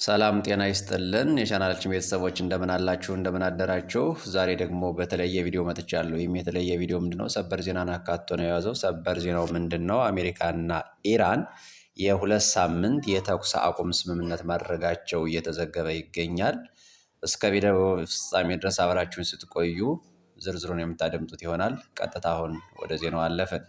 ሰላም ጤና ይስጥልን የቻናላችን ቤተሰቦች እንደምን አላችሁ እንደምን አደራችሁ። ዛሬ ደግሞ በተለየ ቪዲዮ መጥቻለሁ። ይህም የተለየ ቪዲዮ ምንድነው? ሰበር ዜናን አካቶ ነው የያዘው። ሰበር ዜናው ምንድነው? አሜሪካና ኢራን የሁለት ሳምንት የተኩስ አቁም ስምምነት ማድረጋቸው እየተዘገበ ይገኛል። እስከ ቪዲዮ ፍጻሜ ድረስ አብራችሁን ስትቆዩ ዝርዝሩን የምታደምጡት ይሆናል። ቀጥታ አሁን ወደ ዜናው አለፍን።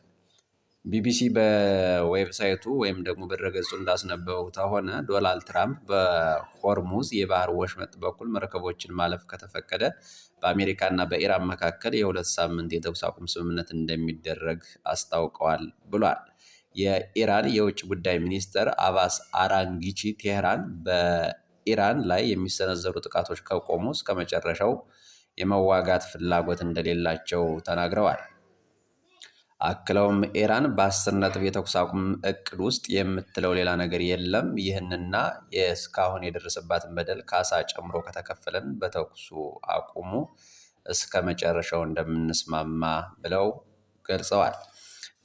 ቢቢሲ በዌብሳይቱ ወይም ደግሞ በድረገጹ እንዳስነበበው ከሆነ ዶናልድ ትራምፕ በሆርሙዝ የባህር ወሽመጥ በኩል መርከቦችን ማለፍ ከተፈቀደ በአሜሪካና በኢራን መካከል የሁለት ሳምንት የተኩስ አቁም ስምምነት እንደሚደረግ አስታውቀዋል ብሏል። የኢራን የውጭ ጉዳይ ሚኒስትር አባስ አራንጊቺ ቴህራን በኢራን ላይ የሚሰነዘሩ ጥቃቶች ከቆሙ እስከ መጨረሻው የመዋጋት ፍላጎት እንደሌላቸው ተናግረዋል። አክለውም ኢራን በ10 ነጥብ የተኩስ አቁም እቅድ ውስጥ የምትለው ሌላ ነገር የለም፣ ይህንና እስካሁን የደረሰባትን በደል ካሳ ጨምሮ ከተከፈለን በተኩሱ አቁሙ እስከ መጨረሻው እንደምንስማማ ብለው ገልጸዋል።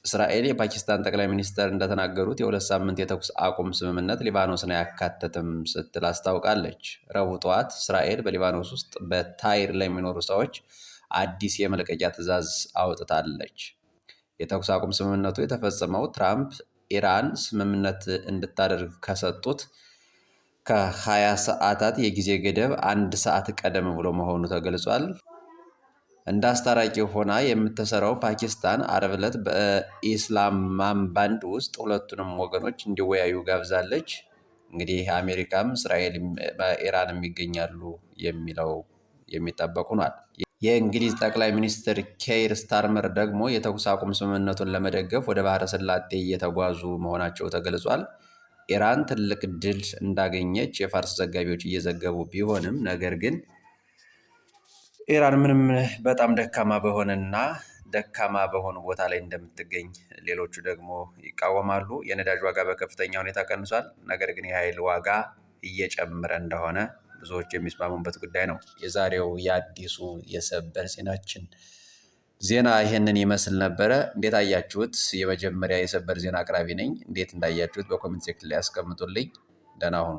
እስራኤል የፓኪስታን ጠቅላይ ሚኒስትር እንደተናገሩት የሁለት ሳምንት የተኩስ አቁም ስምምነት ሊባኖስን አያካትትም ስትል አስታውቃለች። ረቡዕ ጠዋት እስራኤል በሊባኖስ ውስጥ በታይር ለሚኖሩ ሰዎች አዲስ የመልቀቂያ ትዕዛዝ አውጥታለች። የተኩስ አቁም ስምምነቱ የተፈጸመው ትራምፕ ኢራን ስምምነት እንድታደርግ ከሰጡት ከ20 ሰዓታት የጊዜ ገደብ 1 ሰዓት ቀደም ብሎ መሆኑ ተገልጿል። እንደ አስታራቂ ሆና የምትሰራው ፓኪስታን ዓርብ ዕለት በኢስላማባድ ውስጥ ሁለቱንም ወገኖች እንዲወያዩ ጋብዛለች። እንግዲህ አሜሪካም እስራኤልም በኢራንም ይገኛሉ የሚለው የሚጠበቅ ሆኗል። የእንግሊዝ ጠቅላይ ሚኒስትር ኬይር ስታርመር ደግሞ የተኩስ አቁም ስምምነቱን ለመደገፍ ወደ ባህረ ሰላጤ እየተጓዙ መሆናቸው ተገልጿል። ኢራን ትልቅ ድል እንዳገኘች የፋርስ ዘጋቢዎች እየዘገቡ ቢሆንም ነገር ግን ኢራን ምንም በጣም ደካማ በሆኑ ቦታ ላይ እንደምትገኝ ሌሎቹ ደግሞ ይቃወማሉ። የነዳጅ ዋጋ በከፍተኛ ሁኔታ ቀንሷል። ነገር ግን የኃይል ዋጋ እየጨመረ እንደሆነ ብዙዎች የሚስማሙበት ጉዳይ ነው። የዛሬው የአዲሱ የሰበር ዜናችን ዜና ይሄንን ይመስል ነበረ። እንዴት አያችሁት? የመጀመሪያ የሰበር ዜና አቅራቢ ነኝ። እንዴት እንዳያችሁት በኮሜንት ሴክሽን ላይ ያስቀምጡልኝ። ደህና ሁኑ።